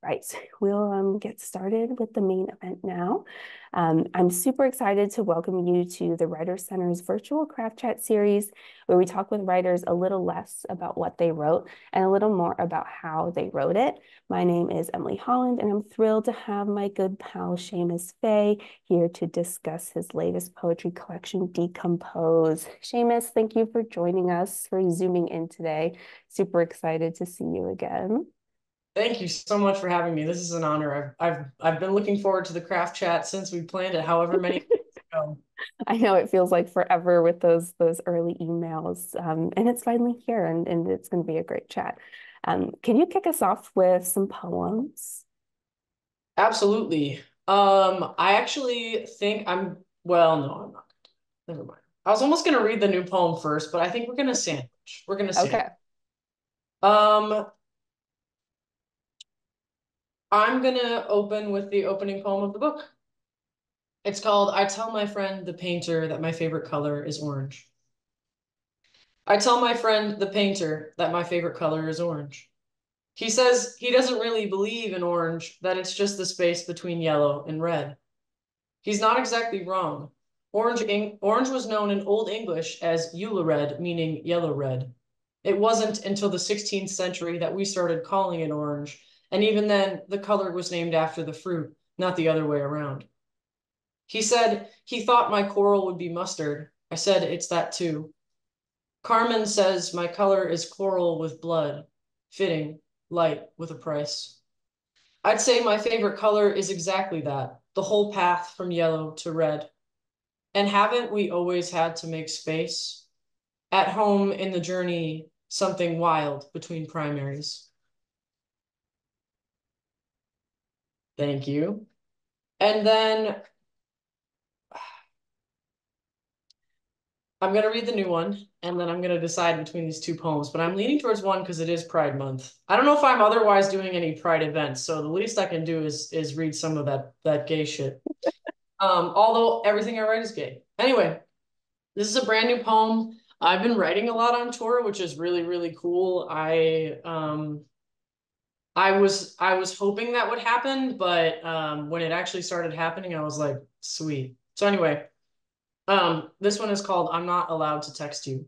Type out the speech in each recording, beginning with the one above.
Right, we'll get started with the main event now. I'm super excited to welcome you to the Writer Center's virtual craft chat series, where we talk with writers a little less about what they wrote and a little more about how they wrote it. My name is Emily Holland, and I'm thrilled to have my good pal Seamus Fay here to discuss his latest poetry collection, Decompose. Seamus, thank you for joining us, for zooming in today. Super excited to see you again. Thank you so much for having me. This is an honor. I've been looking forward to the craft chat since we planned it, however many months ago. I know it feels like forever with those early emails, and it's finally here, and it's going to be a great chat. Can you kick us off with some poems? Absolutely. I actually think well, no, I'm not. Never mind. I was almost gonna read the new poem first, but I think we're gonna sandwich. We're gonna sandwich. Okay. Um, I'm gonna open with the opening poem of the book. It's called I Tell My Friend the Painter that My Favorite Color is Orange. I tell my friend the painter that my favorite color is orange. He says he doesn't really believe in orange, that it's just the space between yellow and red. He's not exactly wrong. Orange was known in Old English as Eula red, meaning yellow red. It wasn't until the 16th century that we started calling it orange, and even then, the color was named after the fruit, not the other way around. He said he thought my coral would be mustard. I said it's that too. Carmen says my color is coral with blood, fitting, light with a price. I'd say my favorite color is exactly that, the whole path from yellow to red. And haven't we always had to make space? At home in the journey, something wild between primaries. Thank you. And then I'm going to read the new one, and then I'm going to decide between these two poems. But I'm leaning towards one because it is Pride Month. I don't know if I'm otherwise doing any Pride events, so the least I can do is read some of that gay shit. Although everything I write is gay. Anyway, this is a brand new poem. I've been writing a lot on tour, which is really, really cool. I was hoping that would happen, but when it actually started happening, I was like, sweet. So anyway, this one is called I'm Not Allowed to Text You.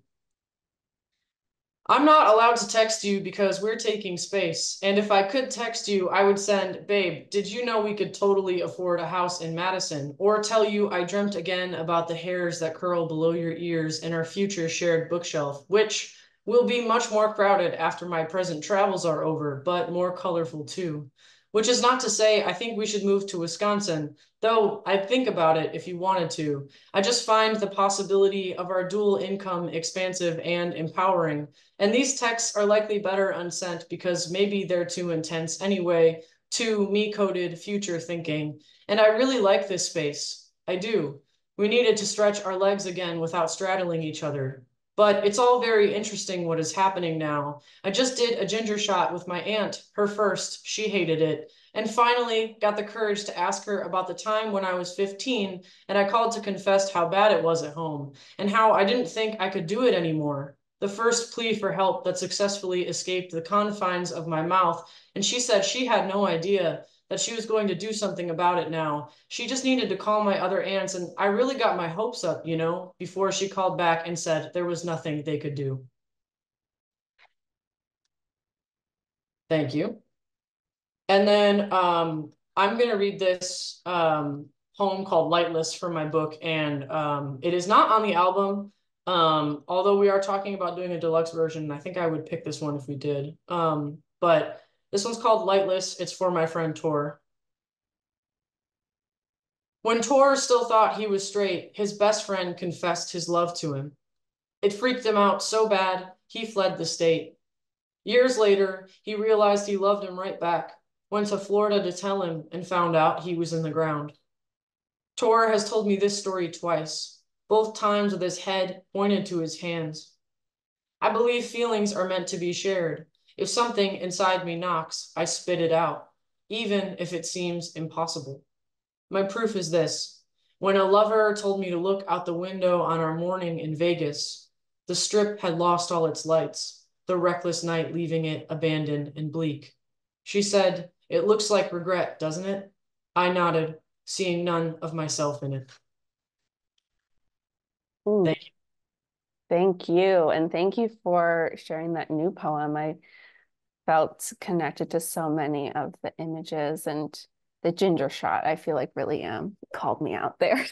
I'm not allowed to text you because we're taking space. And if I could text you, I would send, babe, did you know we could totally afford a house in Madison? Or tell you I dreamt again about the hairs that curl below your ears in our future shared bookshelf, which will be much more crowded after my present travels are over, but more colorful too. Which is not to say I think we should move to Wisconsin, though I'd think about it if you wanted to. I just find the possibility of our dual income expansive and empowering. And these texts are likely better unsent because maybe they're too intense anyway, too me-coded future thinking. And I really like this space. I do. We needed to stretch our legs again without straddling each other. But it's all very interesting what is happening now. I just did a ginger shot with my aunt, her first. She hated it. And finally got the courage to ask her about the time when I was 15 and I called to confess how bad it was at home and how I didn't think I could do it anymore. The first plea for help that successfully escaped the confines of my mouth. And she said she had no idea that she was going to do something about it now. She just needed to call my other aunts, and I really got my hopes up, before she called back and said there was nothing they could do. Thank you. And then I'm going to read this poem called Lightless from my book, and it is not on the album. Although we are talking about doing a deluxe version, I think I would pick this one if we did. But this one's called Lightless. It's for my friend Tor. When Tor still thought he was straight, his best friend confessed his love to him. It freaked him out so bad, he fled the state. Years later, he realized he loved him right back, went to Florida to tell him, and found out he was in the ground. Tor has told me this story twice, both times with his head pointed to his hands. I believe feelings are meant to be shared. If something inside me knocks, I spit it out, even if it seems impossible. My proof is this. When a lover told me to look out the window on our morning in Vegas, the strip had lost all its lights, the reckless night leaving it abandoned and bleak. She said, It looks like regret, doesn't it? I nodded, seeing none of myself in it. Ooh, Thank you. thank you. And thank you for sharing that new poem. I felt connected to so many of the images, and the ginger shot, I feel like really called me out there.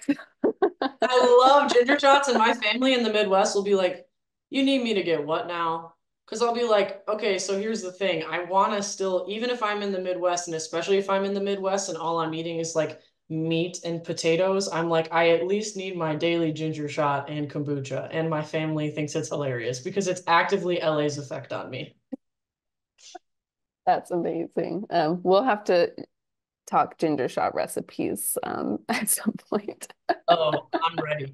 I love ginger shots, and my family in the Midwest will be like, "You need me to get what now?" Because I'll be like, "Okay, so here's the thing. I want to still, even if I'm in the Midwest, and especially if I'm in the Midwest and all I'm eating is like meat and potatoes, I'm like, I at least need my daily ginger shot and kombucha." And my family thinks it's hilarious because it's actively LA's effect on me. That's amazing. We'll have to talk ginger shot recipes at some point. Oh, I'm ready.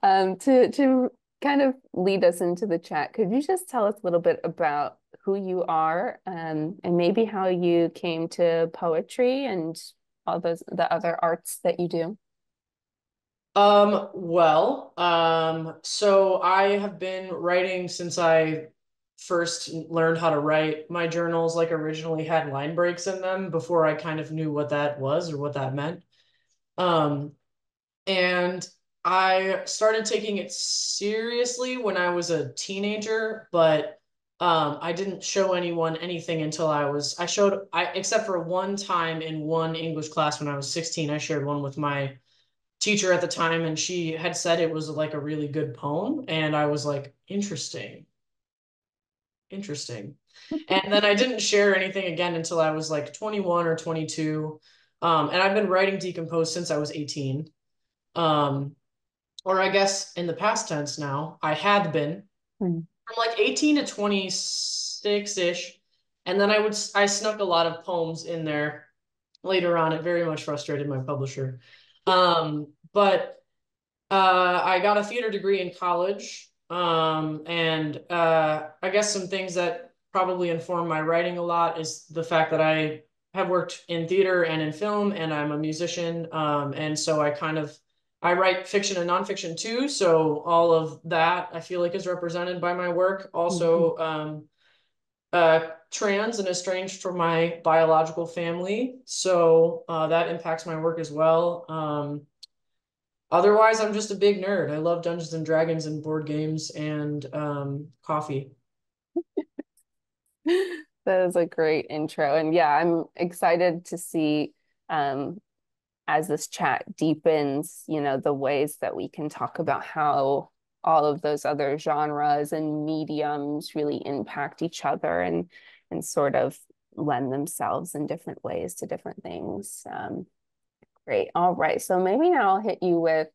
To kind of lead us into the chat, could you just tell us a little bit about who you are, and maybe how you came to poetry and all the other arts that you do? So I have been writing since I first learned how to write. My journals like originally had line breaks in them before I kind of knew what that was or what that meant. Um, and I started taking it seriously when I was a teenager, but I didn't show anyone anything until except for one time in one English class when I was 16, I shared one with my teacher at the time, and she had said it was like a really good poem, and I was like, interesting, interesting. And then I didn't share anything again until I was like 21 or 22. And I've been writing decompose since I was 18. Um, or I guess in the past tense now, I had been Mm. from like 18 to 26-ish. And then I snuck a lot of poems in there later on. It very much frustrated my publisher. But I got a theater degree in college. And I guess some things that probably inform my writing a lot is the fact that I have worked in theater and in film, and I'm a musician. And so I write fiction and nonfiction too. So all of that I feel like is represented by my work. Mhm. Also, trans and estranged from my biological family. So that impacts my work as well. Otherwise, I'm just a big nerd. I love Dungeons and Dragons and board games and coffee. That is a great intro. And yeah, I'm excited to see, um, as this chat deepens, the ways that we can talk about how all of those other genres and mediums really impact each other, and sort of lend themselves in different ways to different things. Great. All right. So maybe now I'll hit you with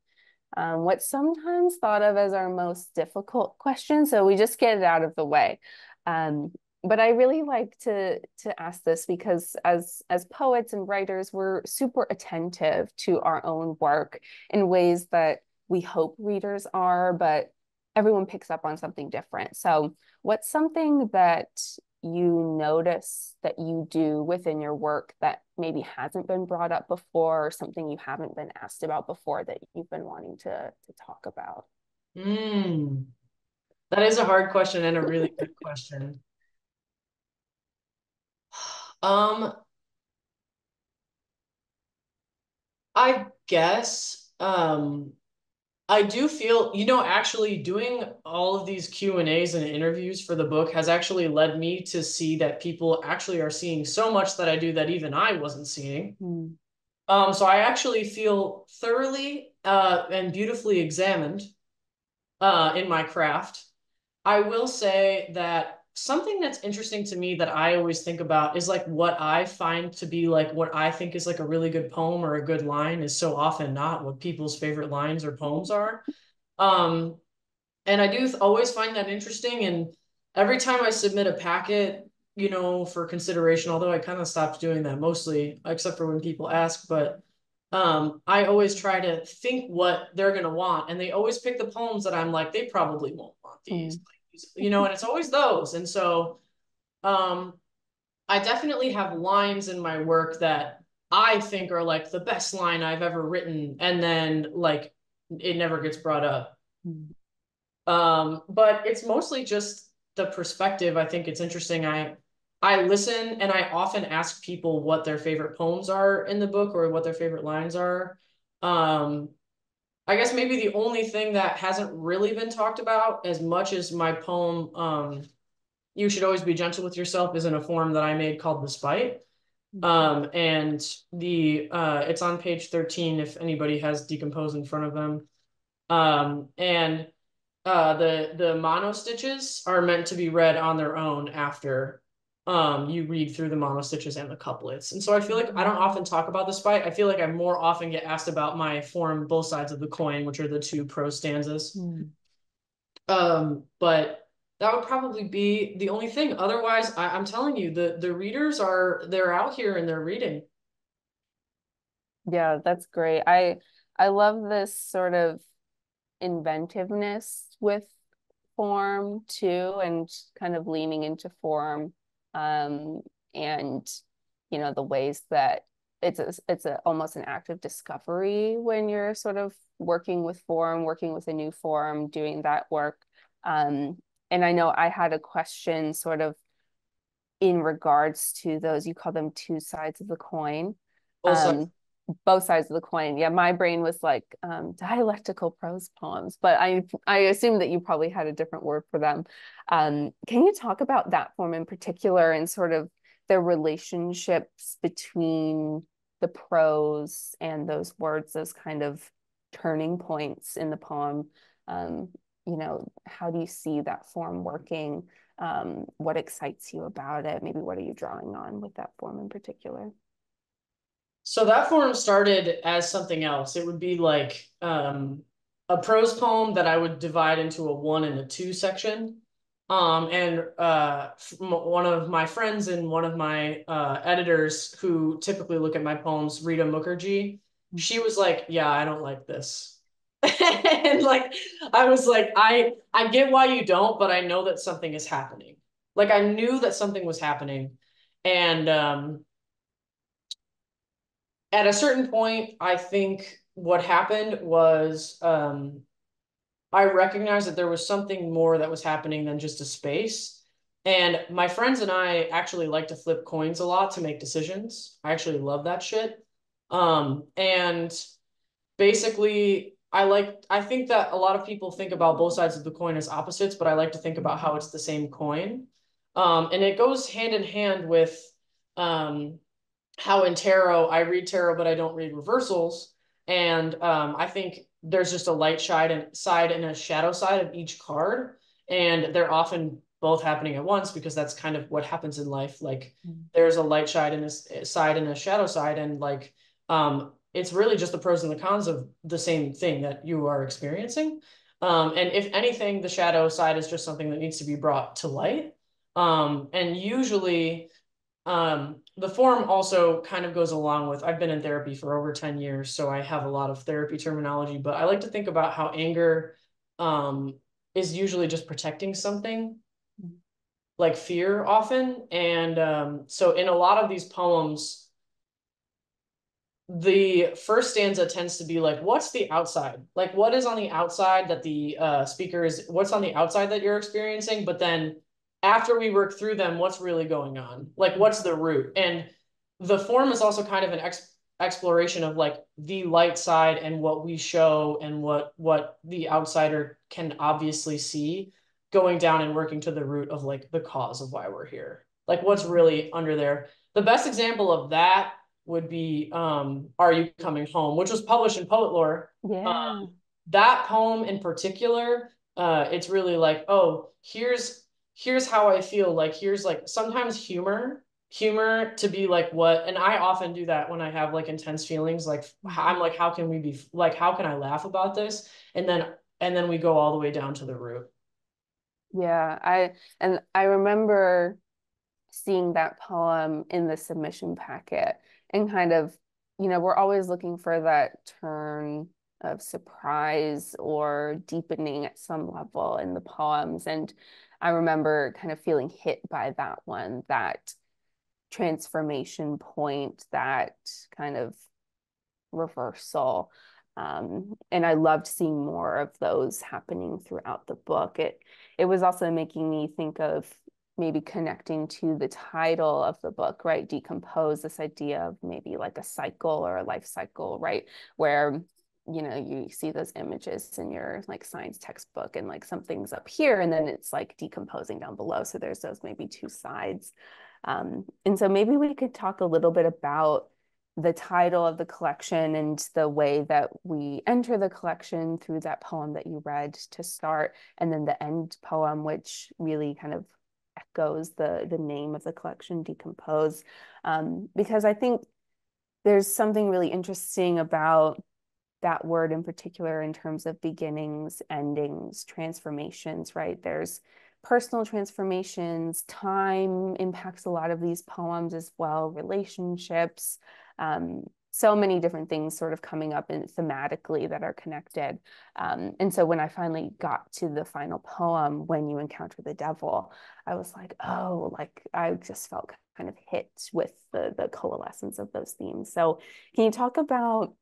what's sometimes thought of as our most difficult question. So we just get it out of the way. Um, but I really like to ask this because as poets and writers, we're super attentive to our own work in ways that we hope readers are, but everyone picks up on something different. So what's something that you notice that you do within your work that maybe hasn't been brought up before, or something you haven't been asked about before that you've been wanting to talk about? Mm, that is a hard question and a really good question. Um, I guess I do feel, actually doing all of these Q&As and interviews for the book has actually led me to see that people actually are seeing so much that I do that even I wasn't seeing. Mm. So I actually feel thoroughly and beautifully examined in my craft. I will say that something that's interesting to me that I always think about is like what I find to be like what I think is like a really good poem or a good line is so often not what people's favorite lines or poems are. Um, and I do always find that interesting. And every time I submit a packet, for consideration, although I kind of stopped doing that mostly, except for when people ask, but I always try to think what they're gonna want, and they always pick the poems that I'm like, they probably won't want these, Mm. and it's always those. And so um, I definitely have lines in my work that I think are like the best line I've ever written, and then like it never gets brought up. Mm. But it's mostly just the perspective. I think it's interesting. I listen and I often ask people what their favorite poems are in the book or what their favorite lines are. Um, I guess maybe the only thing that hasn't really been talked about as much as my poem, You Should Always Be Gentle with Yourself, is in a form that I made called The Spite. And it's on page 13 if anybody has decompose in front of them. And the mono stitches are meant to be read on their own after you read through the mono stitches and the couplets. And so I feel like I don't often talk about the spite. I feel like I more often get asked about my form both sides of the coin, which are the two prose stanzas. Mm. But that would probably be the only thing. Otherwise, I'm telling you, the readers they're out here and they're reading. Yeah, that's great. I love this sort of inventiveness with form too, and kind of leaning into form, um, and the ways that it's almost an act of discovery when you're sort of working with form, working with a new form, doing that work. And I know I had a question sort of in regards to those, you call them two sides of the coin. Also, Um, both sides of the coin. Yeah, my brain was like dialectical prose poems, but I assume that you probably had a different word for them. Can you talk about that form in particular and sort of the relationships between the prose and those words, those kind of turning points in the poem? Um, how do you see that form working? What excites you about it? Maybe what are you drawing on with that form in particular? so that form started as something else. It would be like a prose poem that I would divide into a one and a two section. And one of my friends and one of my editors who typically look at my poems, Rita Mukherjee, she was like, "Yeah, I don't like this." And like I was like, I get why you don't, but I know that something is happening. Like I knew that something was happening. And at a certain point, I think what happened was I recognized that there was something more that was happening than just a space. And my friends and I actually like to flip coins a lot to make decisions. I actually love that shit. And basically, I think that a lot of people think about both sides of the coin as opposites, but I like to think about how it's the same coin. And it goes hand in hand with um, how in tarot I read tarot, but I don't read reversals. And I think there's just a light side and a shadow side of each card, and they're often both happening at once because that's kind of what happens in life. Like there's a light side and a side and a shadow side, and like it's really just the pros and the cons of the same thing that you are experiencing. And if anything, the shadow side is just something that needs to be brought to light. And usually the form also kind of goes along with, I've been in therapy for over 10 years, so I have a lot of therapy terminology, but I like to think about how anger um, is usually just protecting something, like fear often. And so in a lot of these poems, the first stanza tends to be like, what's the outside? Like, what is on the outside that the speaker is, what's on the outside that you're experiencing? But then after we work through them, what's really going on? Like, what's the root? And the form is also kind of an exploration of like the light side and what we show and what the outsider can obviously see, going down and working to the root of like the cause of why we're here. Like, what's really under there? The best example of that would be Are You Coming Home, which was published in Poet Lore. Yeah. That poem in particular, it's really like, oh, here's how I feel. Like here's like sometimes humor to be like what, and I often do that when I have like intense feelings. Like I'm like, how can we be like, how can I laugh about this? And then we go all the way down to the root. Yeah, I remember seeing that poem in the submission packet and kind of, we're always looking for that turn of surprise or deepening at some level in the poems. And I remember kind of feeling hit by that one, that transformation point, that kind of reversal. And I loved seeing more of those happening throughout the book. It was also making me think of maybe connecting to the title of the book, right? Decompose, this idea of maybe like a cycle or a life cycle, right? Where, you know, you see those images in your like science textbook and like something's up here and then it's like decomposing down below. So there's those maybe two sides. And so maybe we could talk a little bit about the title of the collection and the way that we enter the collection through that poem that you read to start, and then the end poem, which really kind of echoes the name of the collection, Decompose. Because I think there's something really interesting about that word in particular in terms of beginnings, endings, transformations, right? There's personal transformations, time impacts a lot of these poems as well, relationships, so many different things sort of coming up in thematically that are connected. And so when I finally got to the final poem, When You Encounter the Devil, I was like, oh, like I just felt kind of hit with the coalescence of those themes. So can you talk about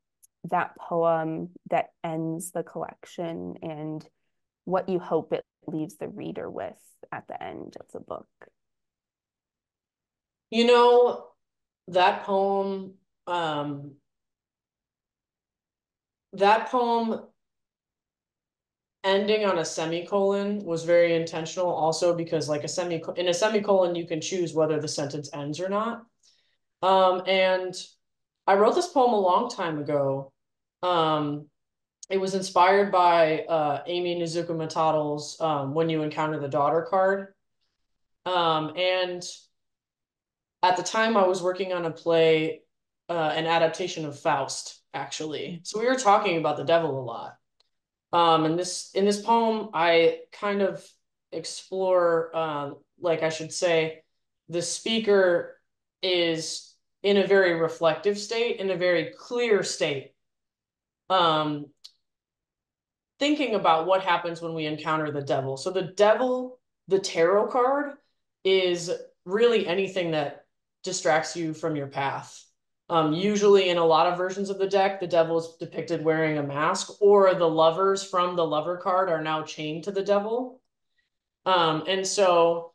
that poem that ends the collection and what you hope it leaves the reader with at the end of the book? You know, that poem, that poem ending on a semicolon was very intentional also because like in a semicolon, you can choose whether the sentence ends or not. And I wrote this poem a long time ago. It was inspired by Amy Nizuka Matadel's When You Encounter the Daughter card. And at the time I was working on a play, an adaptation of Faust, actually. So we were talking about the devil a lot. And in this poem, I kind of explore, like I should say, the speaker is in a very reflective state, in a very clear state, um, thinking about what happens when we encounter the devil. So the devil, the tarot card, is really anything that distracts you from your path. Usually in a lot of versions of the deck, the devil is depicted wearing a mask, or the lovers from the lover card are now chained to the devil. And so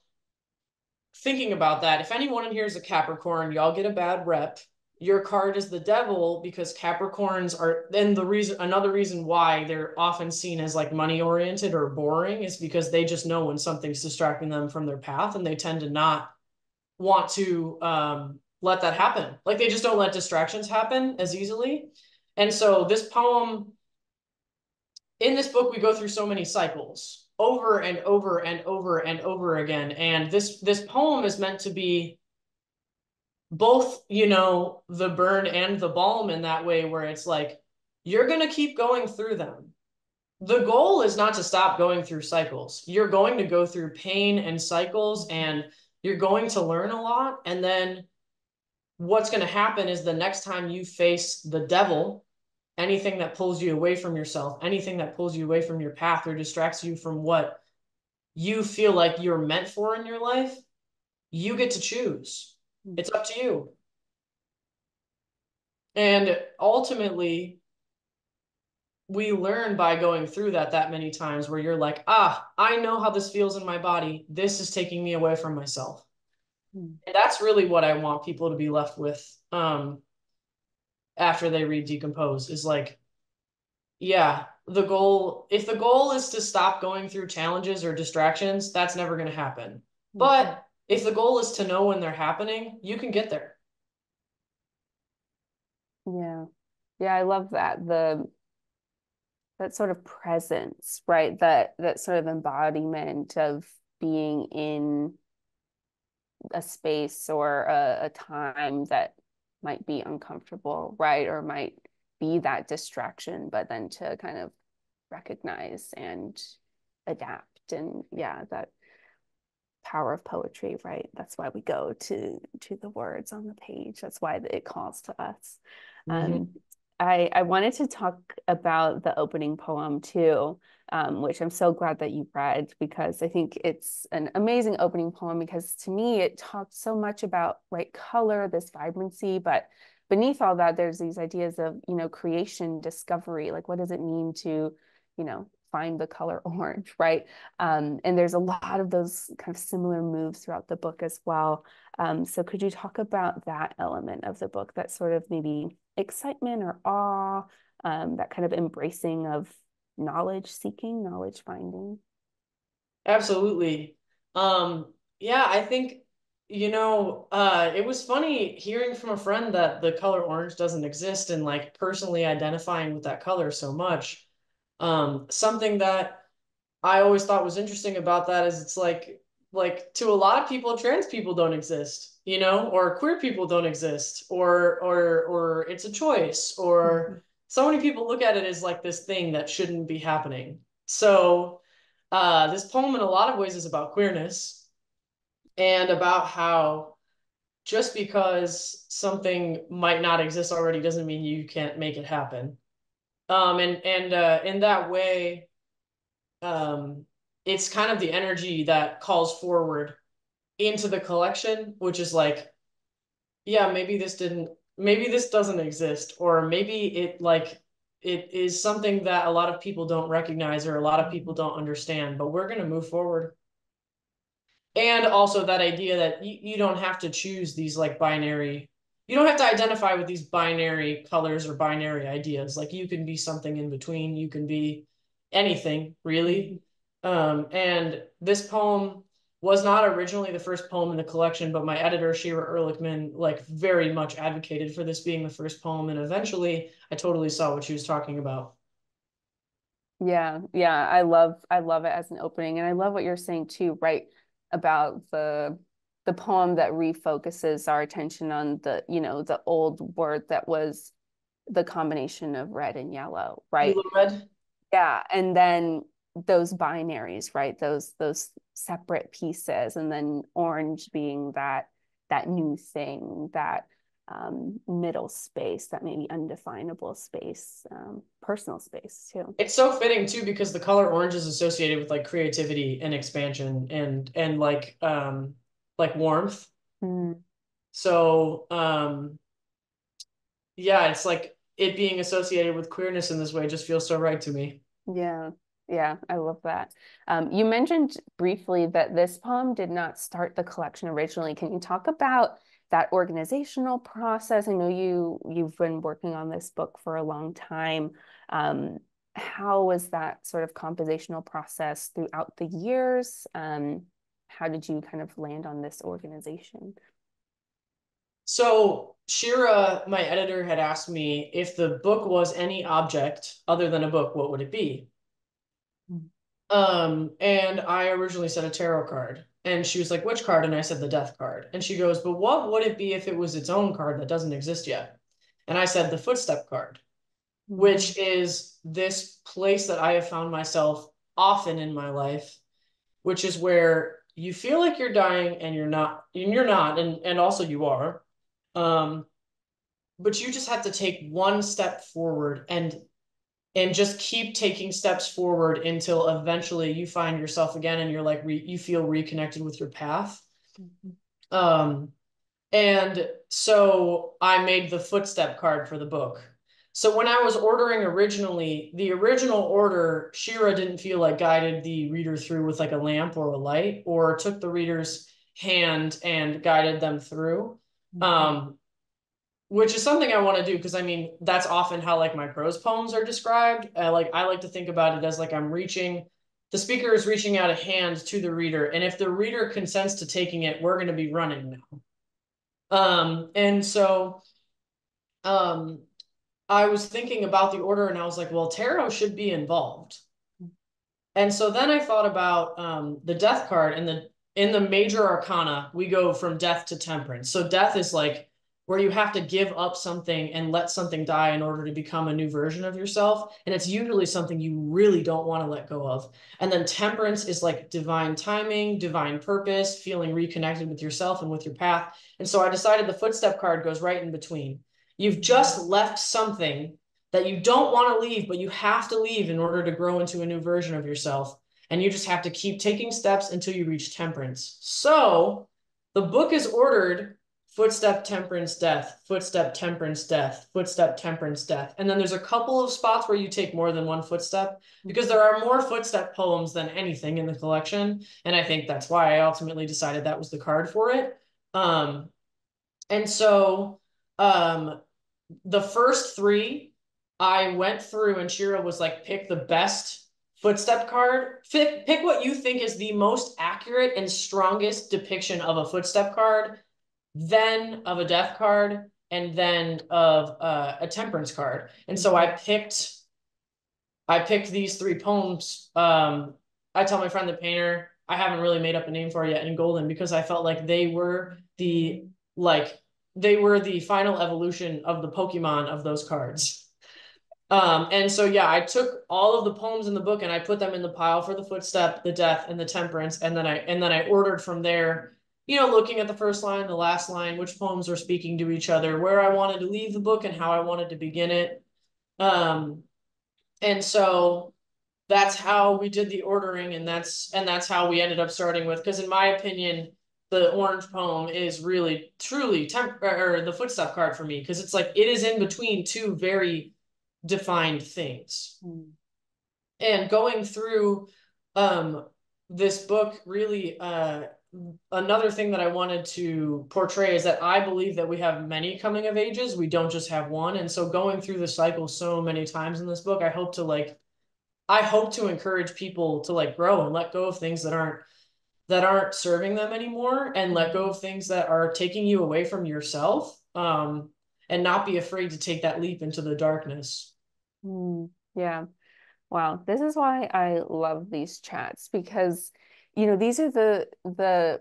thinking about that, if anyone in here is a Capricorn, y'all get a bad rep. Your card is the devil because Capricorns are, then another reason why they're often seen as like money oriented or boring is because they just know when something's distracting them from their path and they tend to not want to let that happen. Like they just don't let distractions happen as easily. And so this poem, in this book, we go through so many cycles over and over and over and over again. And this poem is meant to be both, you know, the burn and the balm in that way, where it's like, you're going to keep going through them. The goal is not to stop going through cycles. You're going to go through pain and cycles, and you're going to learn a lot. And then what's going to happen is the next time you face the devil, anything that pulls you away from yourself, anything that pulls you away from your path or distracts you from what you feel like you're meant for in your life, you get to choose. It's up to you. And ultimately, we learn by going through that many times where you're like, I know how this feels in my body. This is taking me away from myself. And that's really what I want people to be left with after they read Decompose is like, yeah, if the goal is to stop going through challenges or distractions, that's never going to happen. But if the goal is to know when they're happening, you can get there. Yeah. Yeah, I love that. That sort of presence, right? That sort of embodiment of being in a space or a time that might be uncomfortable, right? Or might be that distraction, but then to kind of recognize and adapt. And yeah, that power of poetry, right? That's why we go to the words on the page. That's why it calls to us. Mm-hmm. I wanted to talk about the opening poem too, which I'm so glad that you read because I think it's an amazing opening poem because to me it talks so much about right color, this vibrancy, but beneath all that, there's these ideas of, you know, creation, discovery, like what does it mean to, you know, find the color orange, right? And there's a lot of those kind of similar moves throughout the book as well. So could you talk about that element of the book, that sort of maybe excitement or awe, that kind of embracing of knowledge seeking, knowledge finding? Absolutely. Yeah, I think, it was funny hearing from a friend that the color orange doesn't exist and like personally identifying with that color so much. Something that I always thought was interesting about that is it's like to a lot of people, trans people don't exist, or queer people don't exist, or it's a choice, or Mhm. so many people look at it as like this thing that shouldn't be happening. So this poem in a lot of ways is about queerness and about how just because something might not exist already doesn't mean you can't make it happen. And in that way, um, it's kind of the energy that calls forward into the collection, which is like, yeah, maybe this doesn't exist, or maybe it is something that a lot of people don't recognize or a lot of people Mhm. don't understand, but we're going to move forward. And also that idea that you don't have to choose these like binary, you don't have to identify with these binary colors or binary ideas. Like you can be something in between, you can be anything really. Mhm. And this poem was not originally the first poem in the collection, but my editor, Shira Ehrlichman, like very much advocated for this being the first poem. And eventually I totally saw what she was talking about. Yeah, yeah, I love it as an opening, and I love what you're saying too, right? About the poem that refocuses our attention on the, the old word that was the combination of red and yellow, right? Eula Red. Yeah, and then those binaries, right? Those separate pieces, and then orange being that new thing, that middle space, that maybe undefinable space, personal space too. It's so fitting too because the color orange is associated with like creativity and expansion and like warmth. Mm. So yeah, it's like it being associated with queerness in this way just feels so right to me. Yeah, yeah, I love that. You mentioned briefly that this poem did not start the collection originally. Can you talk about that organizational process? I know you've been working on this book for a long time. Um, how was that sort of compositional process throughout the years? How did you kind of land on this organization? So Shira, my editor, had asked me if the book was any object other than a book, what would it be? And I originally said a tarot card. And she was like, which card? And I said the death card. And she goes, but what would it be if it was its own card that doesn't exist yet? And I said the footstep card, Mhm. which is this place that I have found myself often in my life, which is where you feel like you're dying and you're not, and also you are. Um, but you just have to take one step forward and just keep taking steps forward until eventually you find yourself again and you're like you feel reconnected with your path. Mhm. Um, and so I made the footstep card for the book. So when I was ordering originally, the original order, Shira didn't feel like guided the reader through with like a lamp or a light, or took the reader's hand and guided them through. Mhm. Um, which is something I want to do because I mean that's often how like my prose poems are described. I like to think about it as like the speaker is reaching out a hand to the reader, and if the reader consents to taking it, we're going to be running now. And so um, I was thinking about the order, and I was like, well, tarot should be involved. And so then I thought about the death card, and the in the major arcana, we go from death to temperance. So death is like where you have to give up something and let something die in order to become a new version of yourself. And it's usually something you really don't want to let go of. And then temperance is like divine timing, divine purpose, feeling reconnected with yourself and with your path. And so I decided the footstep card goes right in between. You've just Mhm. left something that you don't want to leave, but you have to leave in order to grow into a new version of yourself. And you just have to keep taking steps until you reach temperance. So the book is ordered footstep, temperance, death, footstep, temperance, death, footstep, temperance, death. And then there's a couple of spots where you take more than one footstep because there are more footstep poems than anything in the collection. And I think that's why I ultimately decided that was the card for it. Um, and so the first three, I went through and Shira was like, pick the best footstep card. Pick what you think is the most accurate and strongest depiction of a footstep card, then of a death card, and then of a temperance card. And so I picked these three poems. I tell my friend the painter, I haven't really made up a name for it yet in Golden because I felt like like they were the final evolution of the Pokemon of those cards. And so yeah, I took all of the poems in the book and I put them in the pile for the footstep, the death, and the temperance, and then I ordered from there, looking at the first line, the last line, which poems are speaking to each other, where I wanted to leave the book and how I wanted to begin it. Um, and so that's how we did the ordering, and that's how we ended up starting with, because in my opinion, the orange poem is really truly or the footstep card for me, because it's like it is in between two very defined things. Mm. And going through um this book really another thing that I wanted to portray is that I believe that we have many coming of ages. We don't just have one. And so going through the cycle so many times in this book, I hope to encourage people to like grow and let go of things that aren't serving them anymore and let go of things that are taking you away from yourself, and not be afraid to take that leap into the darkness. Mm. Yeah. Wow. This is why I love these chats because, these are the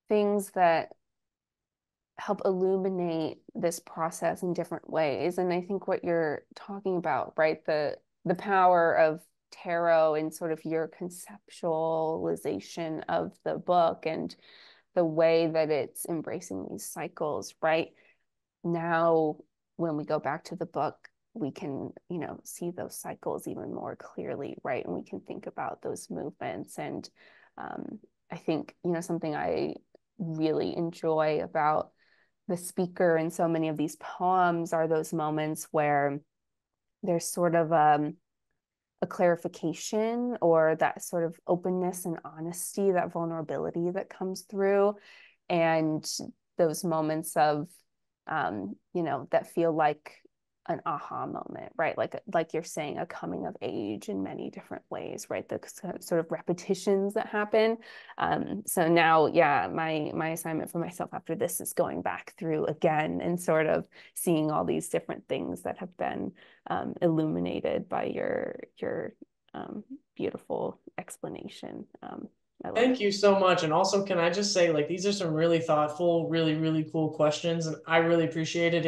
things that help illuminate this process in different ways. And I think what you're talking about, right? The power of tarot and sort of your conceptualization of the book and the way that it's embracing these cycles, right? Now, when we go back to the book, we can, see those cycles even more clearly, right? And we can think about those movements. And I think, something I really enjoy about the speaker in so many of these poems are those moments where there's sort of a clarification or that sort of openness and honesty, that vulnerability that comes through, and those moments of that feel like an aha moment, right? Like you're saying, a coming of age in many different ways, right? The sort of repetitions that happen. So now, yeah, my assignment for myself after this is going back through again and sort of seeing all these different things that have been illuminated by your beautiful explanation. I love Thank it. you so much. And also, can I just say, like, these are some really thoughtful, really, really cool questions, and I really appreciate it.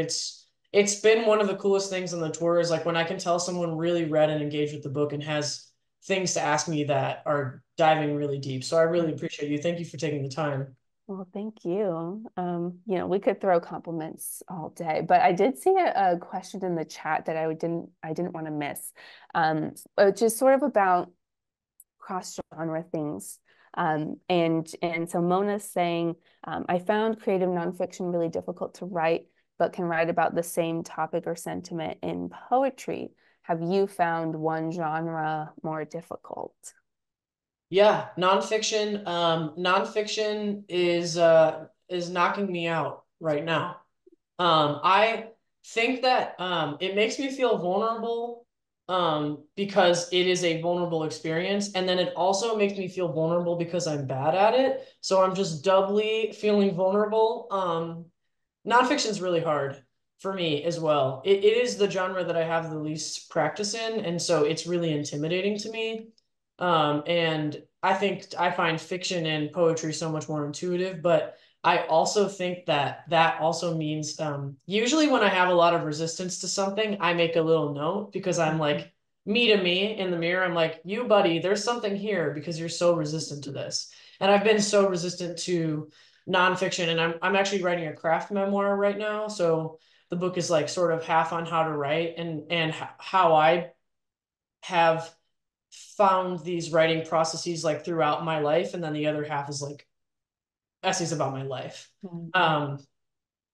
It's been one of the coolest things on the tour is like when I can tell someone really read and engaged with the book and has things to ask me that are diving really deep. So I really appreciate you. Thank you for taking the time. Well, thank you. We could throw compliments all day, but I did see a question in the chat that I didn't want to miss. Which is sort of about cross-genre things. And so Mona's saying, I found creative nonfiction really difficult to write, but can write about the same topic or sentiment in poetry. Have you found one genre more difficult? Yeah, nonfiction. Nonfiction is knocking me out right now. I think that it makes me feel vulnerable because it is a vulnerable experience. And then it also makes me feel vulnerable because I'm bad at it. So I'm just doubly feeling vulnerable. Nonfiction is really hard for me as well. It is the genre that I have the least practice in. And so it's really intimidating to me. And I think I find fiction and poetry so much more intuitive, but I also think that that also means usually when I have a lot of resistance to something, I make a little note because I'm like, me to me in the mirror, I'm like, you buddy, there's something here because you're so resistant to this. And I've been so resistant to nonfiction, and I'm actually writing a craft memoir right now. So the book is like sort of half on how to write and how I have found these writing processes like throughout my life, and then the other half is like essays about my life. Mhm. Um,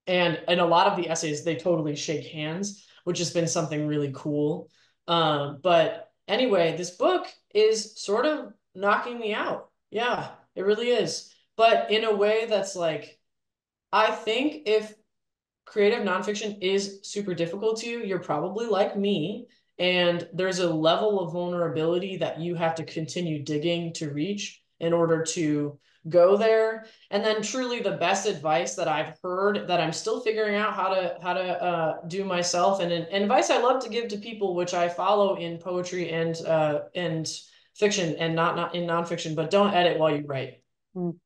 And in a lot of the essays, they totally shake hands, which has been something really cool. But anyway, this book is sort of knocking me out. Yeah, it really is. But in a way that's like, I think if creative nonfiction is super difficult to you, you're probably like me. And there's a level of vulnerability that you have to continue digging to reach in order to go there. And then truly the best advice that I've heard that I'm still figuring out how to do myself and advice I love to give to people, which I follow in poetry and fiction and not in nonfiction, but don't edit while you write. Mm.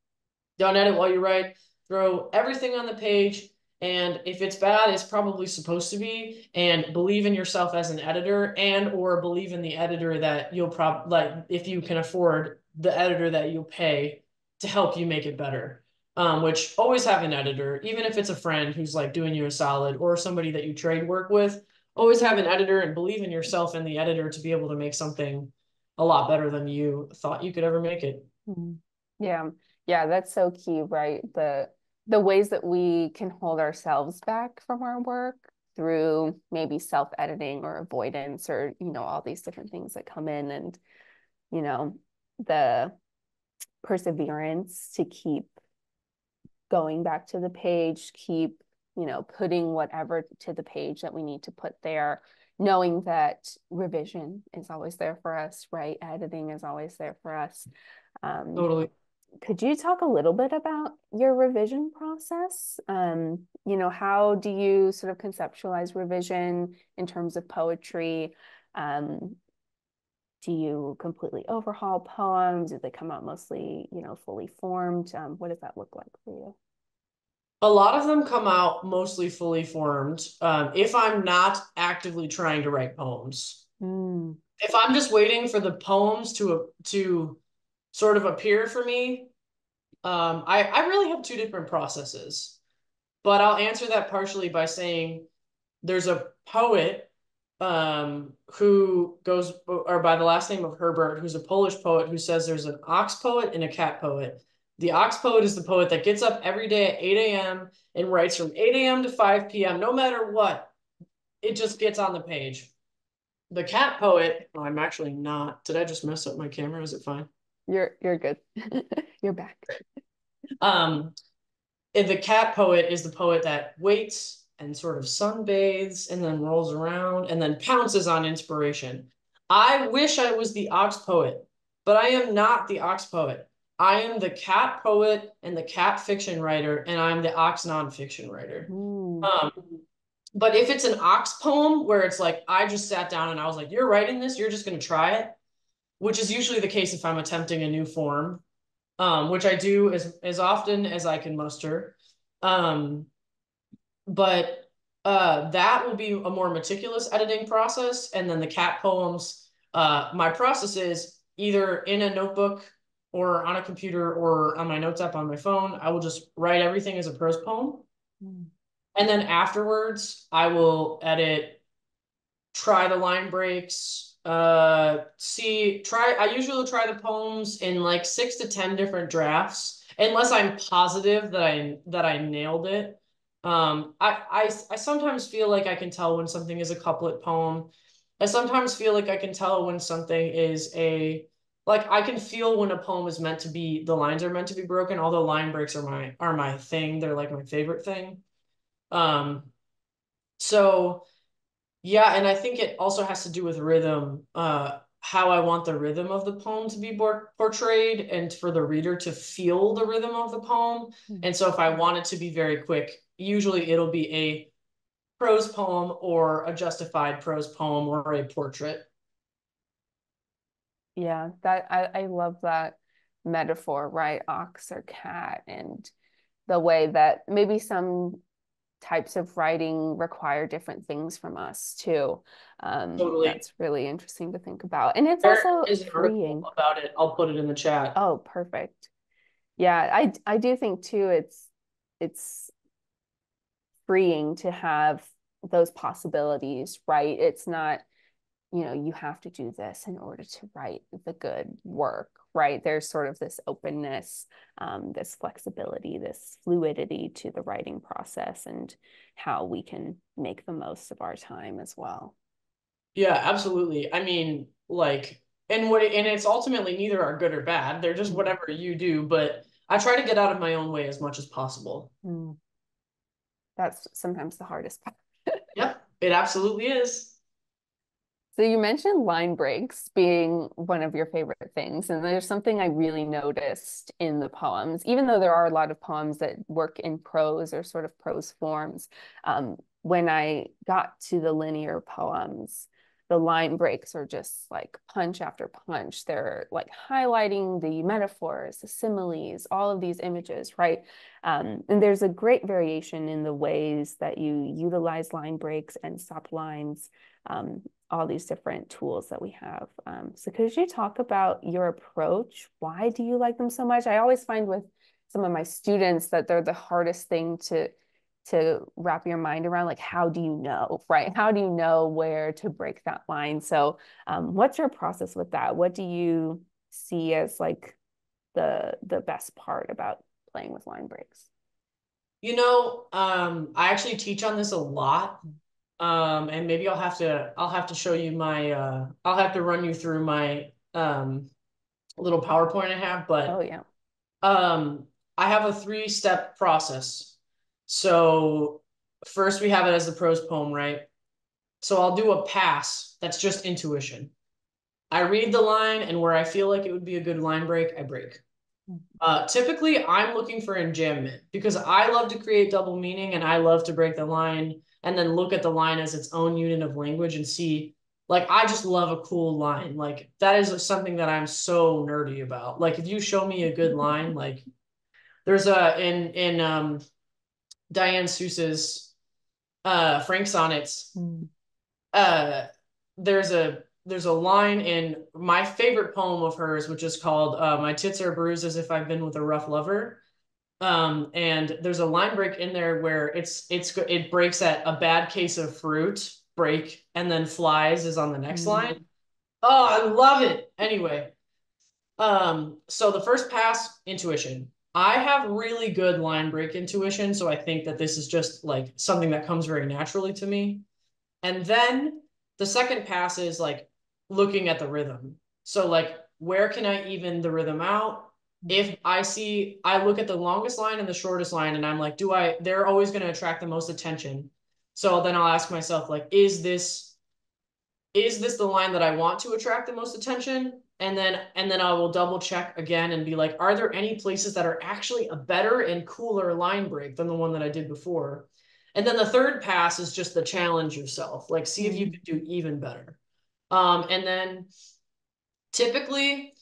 Don't edit while you write. Throw everything on the page. And if it's bad, it's probably supposed to be. And believe in yourself as an editor, and or believe in the editor that you'll probably like if you can afford the editor that you'll pay to help you make it better. Which always have an editor, even if it's a friend who's like doing you a solid or somebody that you trade work with. Always have an editor and believe in yourself and the editor to be able to make something a lot better than you thought you could ever make it. Mm. Yeah. Yeah, that's so key, right? The ways that we can hold ourselves back from our work through maybe self-editing or avoidance or, all these different things that come in and, you know, the perseverance to keep going back to the page, keep, putting whatever to the page that we need to put there, knowing that revision is always there for us, right? Editing is always there for us. Totally. Could you talk a little bit about your revision process? How do you sort of conceptualize revision in terms of poetry? Um, do you completely overhaul poems? Do they come out mostly, fully formed? What does that look like for you? A lot of them come out mostly fully formed if I'm not actively trying to write poems. Mm. If I'm just waiting for the poems to sort of appear for me, I really have two different processes. But I'll answer that partially by saying there's a poet who goes or by the last name of Herbert, who's a Polish poet who says there's an ox poet and a cat poet. The ox poet is the poet that gets up every day at 8 a.m. and writes from 8 a.m. to 5 p.m. No matter what, it just gets on the page. The cat poet, oh, I'm actually not. Did I just mess up my camera? Is it fine? You're good. You're back. Um, and the cat poet is the poet that waits and sort of sunbathes and then rolls around and then pounces on inspiration. I wish I was the ox poet, but I am not the ox poet. I am the cat poet and the cat fiction writer, and I'm the ox nonfiction writer. Mm. Um, but if it's an ox poem where it's like I just sat down and I was like, "You're writing this, you're just going to try it," which is usually the case if I'm attempting a new form, which I do as often as I can muster. Um, but that will be a more meticulous editing process. And then the cat poems, my process is either in a notebook or on a computer or on my notes app on my phone. I will just write everything as a prose poem. Mm. And then afterwards, I will edit, try the line breaks, I usually try the poems in like 6 to 10 different drafts, unless I'm positive that I nailed it. I sometimes feel like I can tell when something is a couplet poem. I sometimes feel like I can tell when something is like I can feel when a poem is meant to be, the lines are meant to be broken, although line breaks are my thing. They're like my favorite thing. Um, so yeah, and I think it also has to do with rhythm, how I want the rhythm of the poem to be portrayed and for the reader to feel the rhythm of the poem. Mm. And so if I want it to be very quick, usually it'll be a prose poem or a justified prose poem or a portrait. Yeah, that I love that metaphor, right? Ox or cat, and the way that maybe some types of writing require different things from us too. Totally. That's really interesting to think about. And it's There also is an article freeing. about it. I'll put it in the chat. Oh, perfect. Yeah, I do think too it's freeing to have those possibilities, right? It's not, you have to do this in order to write the good work, right? There's sort of this openness, this flexibility, this fluidity to the writing process and how we can make the most of our time as well. Yeah, absolutely. I mean, like, and it's ultimately neither are good or bad. They're just Mm. whatever you do, but I try to get out of my own way as much as possible. Mm. That's sometimes the hardest part. Yep, it absolutely is. So you mentioned line breaks being one of your favorite things, and there's something I really noticed in the poems, even though there are a lot of poems that work in prose or sort of prose forms. When I got to the linear poems, the line breaks are just like punch after punch. They're like highlighting the metaphors, the similes, all of these images, right? And there's a great variation in the ways that you utilize line breaks and stop lines. Um, all these different tools that we have. So could you talk about your approach? Why do you like them so much? I always find with some of my students that they're the hardest thing to wrap your mind around. Like, how do you know, right? How do you know where to break that line? So what's your process with that? What do you see as like the best part about playing with line breaks? I actually teach on this a lot. And maybe I'll have to show you my I'll have to run you through my little PowerPoint I have, Oh but yeah. um I have a three-step process. So first we have it as the prose poem, right? So I'll do a pass that's just intuition. I read the line and where I feel like it would be a good line break, I break. Typically, I'm looking for enjambment because I love to create double meaning and I love to break the line and then look at the line as its own unit of language and see, like, I just love a cool line. Like, that is something that I'm so nerdy about. Like, if you show me a good line, like, there's in Diane Seuss's Frank Sonnets, Mm. uh, there's a line in my favorite poem of hers, which is called "My Tits Are Bruised as If I've Been with a Rough Lover." And there's a line break in there where it breaks at a bad case of fruit break, and then flies is on the next line. Mm. Oh, I love it. Anyway, so the first pass, intuition. I have really good line break intuition, so I think that this is just like something that comes very naturally to me. And then the second pass is like looking at the rhythm. So like where can I even the rhythm out? If I look at the longest line and the shortest line and I'm like, they're always going to attract the most attention. So then I'll ask myself like, is this the line that I want to attract the most attention? And then I will double check again and be like, are there any places that are actually a better and cooler line break than the one that I did before? And then the third pass is just the challenge yourself, like see if you Mm. can do even better. And then typically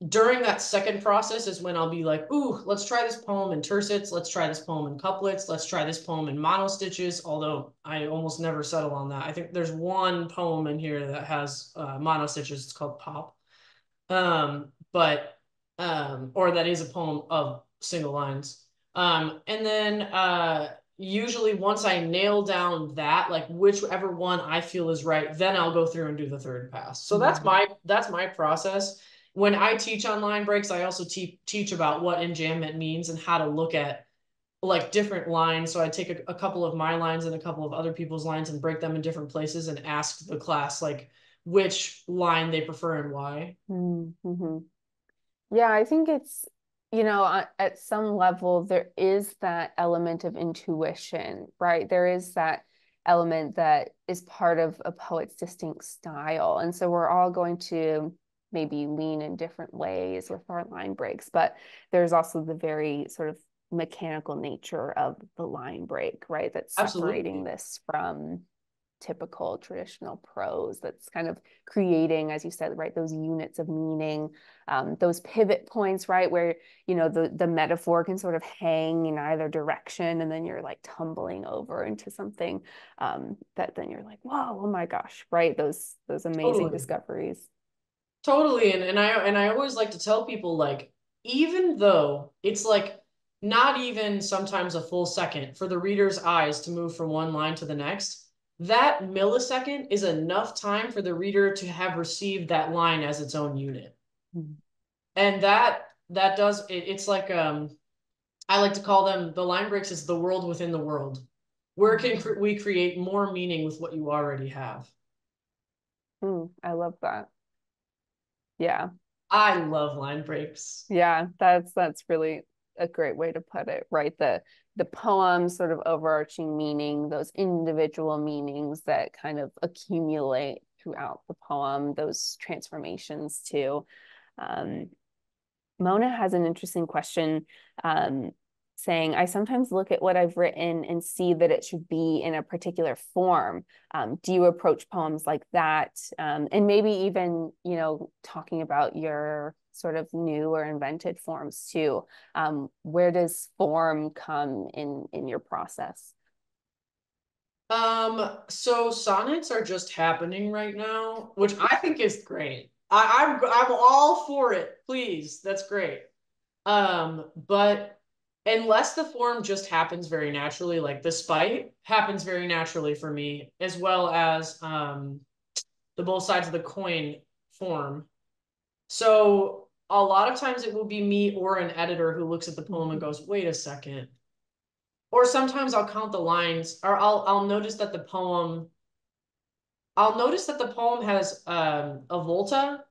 during that second process is when I'll be like, ooh, let's try this poem in tercets. Let's try this poem in couplets. Let's try this poem in monostitches. Although I almost never settle on that. I think there's one poem in here that has monostitches. It's called Pop. But or that is a poem of single lines. And then usually once I nail down that, like whichever one I feel is right, then I'll go through and do the third pass. So Mm. that's my process. When I teach on line breaks, I also teach about what enjambment means and how to look at like different lines. So I take a couple of my lines and a couple of other people's lines and break them in different places and ask the class like which line they prefer and why. Mm-hmm. Yeah, I think it's, at some level, there is that element of intuition, right? There is that element that is part of a poet's distinct style. And so we're all going to maybe lean in different ways with our line breaks, but there's also the very sort of mechanical nature of the line break, right? That's separating Absolutely. this from typical traditional prose that's kind of creating, as you said, right, those units of meaning, those pivot points, right, where the metaphor can sort of hang in either direction, and then you're like tumbling over into something that then you're like, whoa, oh my gosh, right, those amazing Totally. discoveries. Totally. And I always like to tell people like even though it's like not even sometimes a full second for the reader's eyes to move from one line to the next, that millisecond is enough time for the reader to have received that line as its own unit. And that does it's like I like to call them the line breaks is the world within the world. Where can we create more meaning with what you already have? I love that. Yeah. I love line breaks. Yeah, that's really a great way to put it, right? The poem sort of overarching meaning, those individual meanings that kind of accumulate throughout the poem, those transformations too. Um, Mona has an interesting question, saying, I sometimes look at what I've written and see that it should be in a particular form. Do you approach poems like that? And maybe even, talking about your sort of new or invented forms too. Where does form come in your process? So sonnets are just happening right now, which I think is great. I'm all for it. Please, that's great. But unless the form just happens very naturally, like the spite happens very naturally for me, as well as the both sides of the coin form. So a lot of times it will be me or an editor who looks at the poem and goes, "Wait a second." Or sometimes I'll count the lines, or I'll notice that the poem has a volta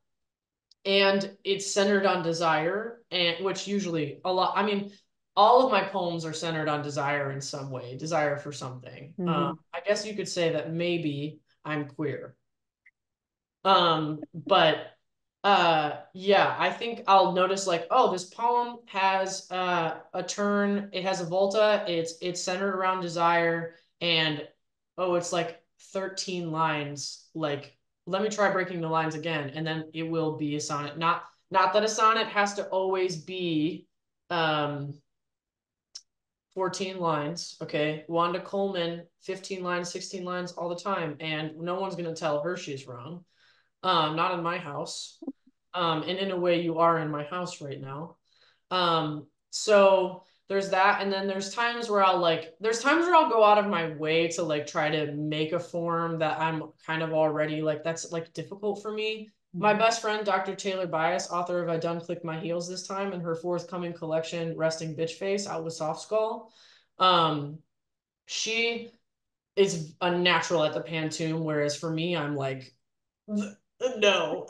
and it's centered on desire, and which usually a lot, I mean, all of my poems are centered on desire in some way, desire for something. Mm-hmm. I guess you could say that maybe I'm queer. But yeah, I think I'll notice like, oh, this poem has a turn, it has a volta, it's centered around desire, and oh, it's like 13 lines. Like, let me try breaking the lines again, and then it will be a sonnet. Not that a sonnet has to always be um 14 lines, okay? Wanda Coleman, 15 lines, 16 lines all the time, and no one's gonna tell her she's wrong. Not in my house. And in a way, you are in my house right now. So there's that, and then there's times where I'll go out of my way to like try to make a form that I'm kind of already like that's like difficult for me. My Mm-hmm. best friend, Dr. Taylor Bias, author of I Done Click My Heels This Time, and her forthcoming collection, Resting Bitch Face, out with Soft Skull. Um, she is a natural at the pantoum, whereas for me, I'm like, no,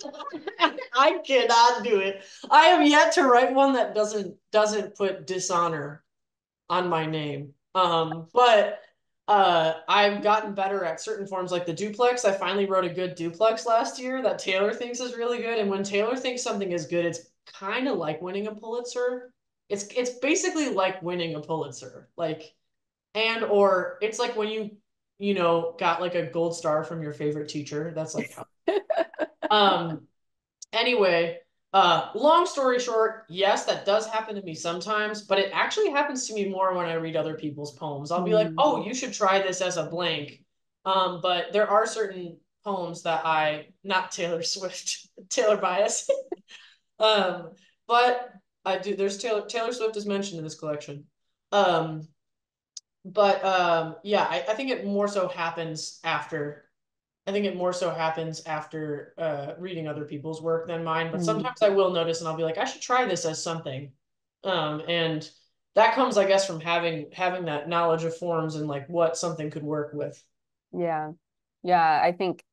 I cannot do it. I have yet to write one that doesn't put dishonor on my name. But I've gotten better at certain forms like the duplex. I finally wrote a good duplex last year that Taylor thinks is really good. And when Taylor thinks something is good, it's kind of like winning a Pulitzer. It's basically like winning a Pulitzer. Like and or it's like when you got like a gold star from your favorite teacher. That's like how um anyway, long story short, yes, that does happen to me sometimes, but it actually happens to me more when I read other people's poems. I'll be like, Mm-hmm. "Oh, you should try this as a blank." But there are certain poems that not Taylor Swift, Taylor bias. um, but I do. There's Taylor Swift is mentioned in this collection. Um, but yeah, I think it more so happens after reading other people's work than mine, but Mm-hmm. sometimes I will notice and I'll be like, I should try this as something. And that comes, I guess, from having that knowledge of forms and like what something could work with. Yeah. Yeah, I think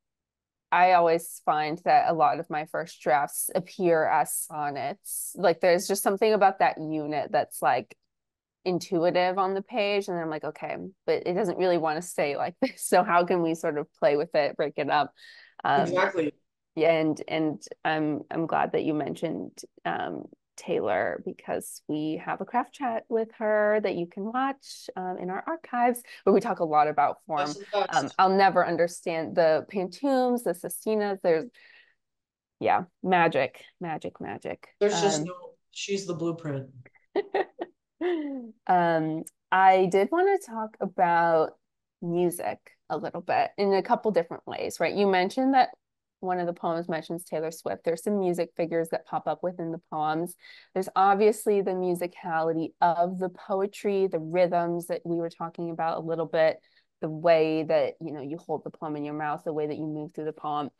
I always find that a lot of my first drafts appear as sonnets. Like there's just something about that unit that's like intuitive on the page. And then I'm like, okay, but it doesn't really want to stay like this. So how can we sort of play with it, break it up? Um, Exactly. yeah, and I'm glad that you mentioned Taylor because we have a craft chat with her that you can watch in our archives where we talk a lot about Best form. of the best. I'll never understand the pantoums, the sestinas. There's yeah, magic, magic, magic. There's just no, she's the blueprint. Um, I did want to talk about music a little bit in a couple different ways, right? You mentioned that one of the poems mentions Taylor Swift. There's some music figures that pop up within the poems. There's obviously the musicality of the poetry, the rhythms that we were talking about a little bit, the way that, you hold the poem in your mouth, the way that you move through the poem.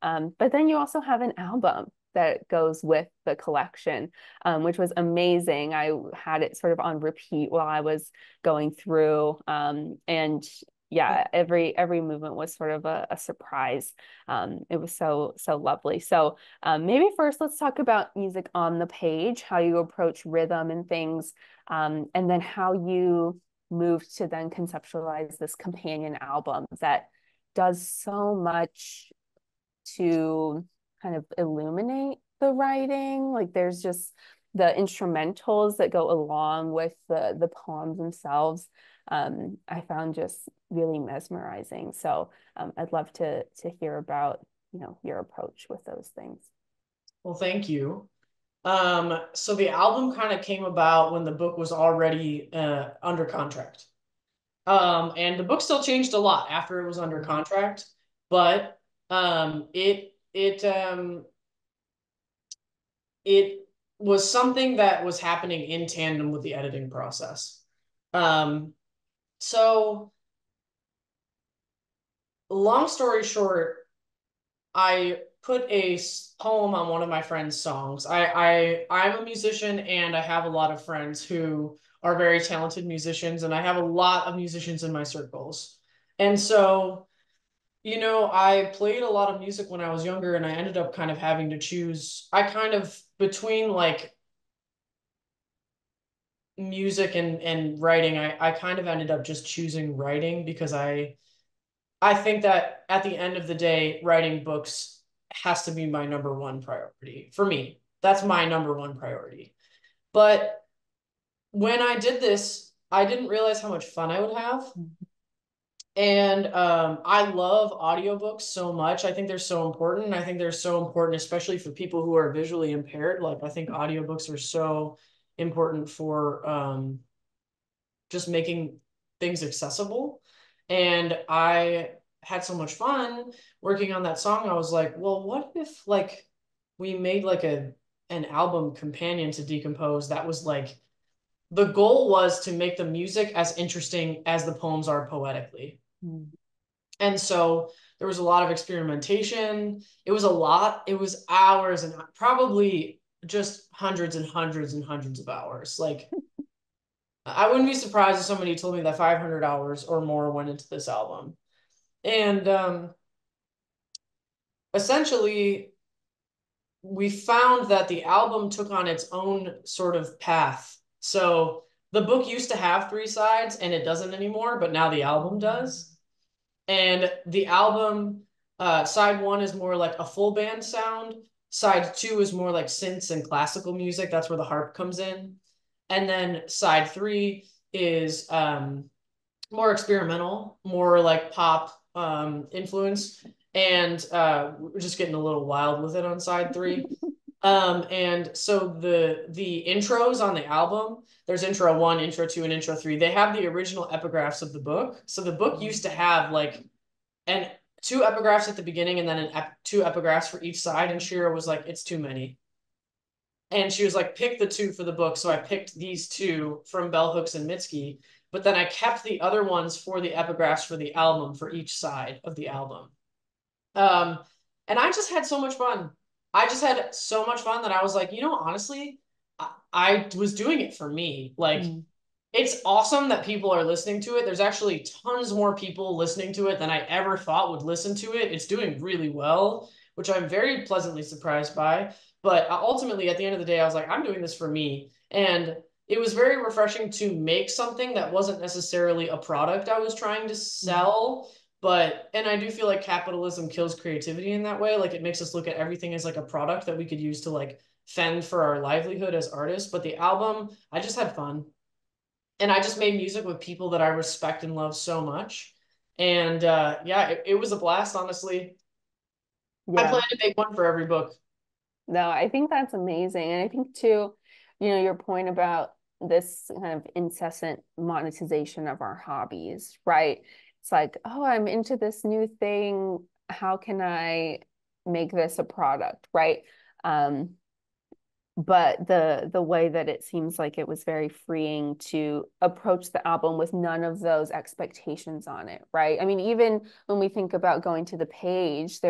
But then you also have an album, that goes with the collection, which was amazing. I had it sort of on repeat while I was going through, and yeah, every movement was sort of a surprise. It was so lovely. So maybe first let's talk about music on the page, how you approach rhythm and things, and then how you moved to then conceptualize this companion album that does so much to kind of illuminate the writing. Like there's just the instrumentals that go along with the poems themselves. I found just really mesmerizing. So I'd love to hear about, your approach with those things. Well, thank you. So the album kind of came about when the book was already under contract. And the book still changed a lot after it was under contract, but it was something that was happening in tandem with the editing process. So long story short, I put a poem on one of my friend's songs. I'm a musician and I have a lot of friends who are very talented musicians, and I have a lot of musicians in my circles. And so, I played a lot of music when I was younger, and I ended up kind of having to choose. I kind of between like music and writing, I kind of ended up just choosing writing because I think that at the end of the day, writing books has to be my number one priority. For me, that's my number one priority. But when I did this, I didn't realize how much fun I would have. And I love audiobooks so much. I think they're so important. I think they're so important, especially for people who are visually impaired. Like, I think audiobooks are so important for just making things accessible. And I had so much fun working on that song. I was like, well, what if like we made like an album companion to Decompose that was like the goal was to make the music as interesting as the poems are poetically. Mm. And so there was a lot of experimentation. It was a lot. It was hours and probably just hundreds and hundreds and hundreds of hours. Like I wouldn't be surprised if somebody told me that 500 hours or more went into this album. And essentially, we found that the album took on its own sort of path. So the book used to have three sides and it doesn't anymore, but now the album does. And the album, side one is more like a full band sound. Side two is more like synths and classical music. That's where the harp comes in. And then side three is more experimental, more like pop influence. And we're just getting a little wild with it on side three. And so the intros on the album, there's intro one, intro two, and intro three. They have the original epigraphs of the book. So the book used to have like and two epigraphs at the beginning and then two epigraphs for each side. And Shira was like, it's too many. And she was like, pick the two for the book. So I picked these two from Bell Hooks and Mitski, but then I kept the other ones for the epigraphs for the album for each side of the album. Um, and I just had so much fun. I just had so much fun that I was like, honestly, I was doing it for me. Like, Mm. it's awesome that people are listening to it. There's actually tons more people listening to it than I ever thought would listen to it. It's doing really well, which I'm very pleasantly surprised by. But ultimately, at the end of the day, I was like, I'm doing this for me. And it was very refreshing to make something that wasn't necessarily a product I was trying to sell. And I do feel like capitalism kills creativity in that way. Like it makes us look at everything as like a product that we could use to like fend for our livelihood as artists. But the album, I just had fun. And I just made music with people that I respect and love so much. And yeah, it was a blast, honestly. I Yeah. plan to make one for every book. No, I think that's amazing. And I think too, your point about this kind of incessant monetization of our hobbies, right? It's like, oh, I'm into this new thing. How can I make this a product, right? Um, but the way that it seems like it was very freeing to approach the album with none of those expectations on it, right? I mean, even when we think about going to the page,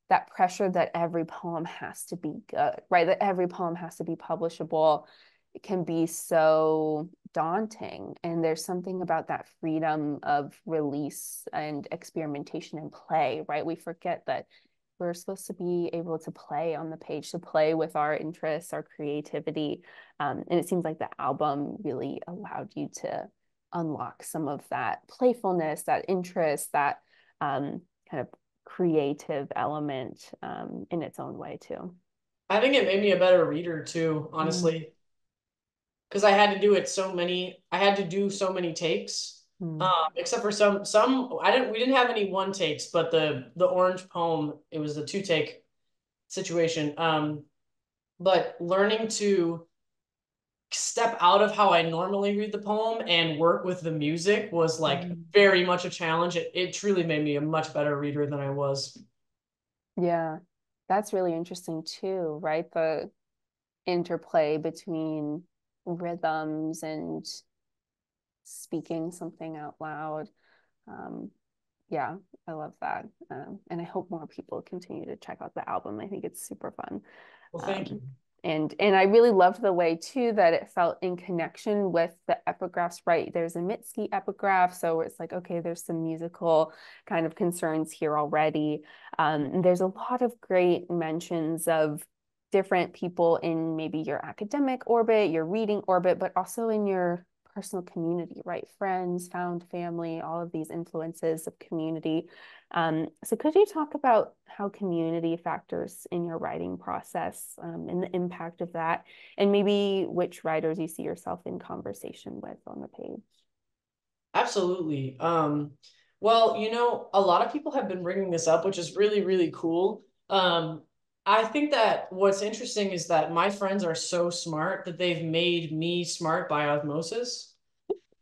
that pressure that every poem has to be good, right? That every poem has to be publishable, it can be so daunting. And there's something about that freedom of release and experimentation and play, right? We forget that we're supposed to be able to play on the page, to play with our interests, our creativity. And it seems like the album really allowed you to unlock some of that playfulness, that interest, that kind of creative element in its own way too. I think it made me a better reader too, Mm. honestly, because I had to do so many takes. Mm. Except for we didn't have any one takes, but the orange poem, it was a two take situation. But learning to step out of how I normally read the poem and work with the music was like Mm. very much a challenge. It truly made me a much better reader than I was. Yeah, that's really interesting too, right? The interplay between rhythms and speaking something out loud. Um, yeah, I love that. And I hope more people continue to check out the album. I think it's super fun. Well, thank you. Um, and I really loved the way too that it felt in connection with the epigraphs, right? There's a Mitski epigraph, so it's like, okay, there's some musical kind of concerns here already. There's a lot of great mentions of different people in maybe your academic orbit, your reading orbit, but also in your personal community, right? Friends, found family, all of these influences of community. So could you talk about how community factors in your writing process and the impact of that, and maybe which writers you see yourself in conversation with on the page? Absolutely. Well, a lot of people have been bringing this up, which is really, really cool. I think that what's interesting is that my friends are so smart that they've made me smart by osmosis.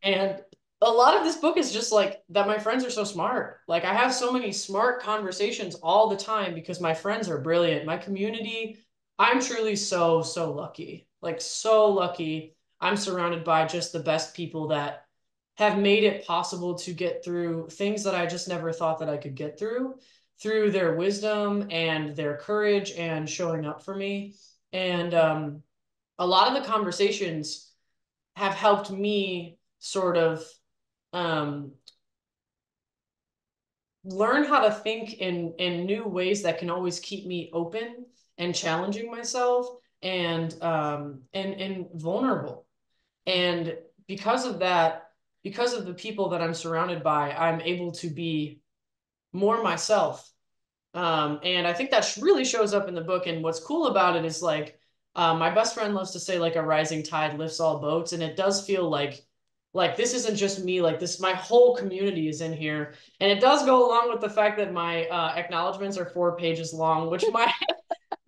And a lot of this book is just like that my friends are so smart. Like I have so many smart conversations all the time because my friends are brilliant. My community, I'm truly so, so lucky. Like so lucky. I'm surrounded by just the best people that have made it possible to get through things that I just never thought that I could get through their wisdom and their courage and showing up for me. And a lot of the conversations have helped me sort of um, learn how to think in new ways that can always keep me open and challenging myself and vulnerable. And because of that, because of the people that I'm surrounded by, I'm able to be more myself. And I think that really shows up in the book. And what's cool about it is like my best friend loves to say like a rising tide lifts all boats, and it does feel like this isn't just me. Like this, my whole community is in here, and it does go along with the fact that my acknowledgments are 4 pages long, which my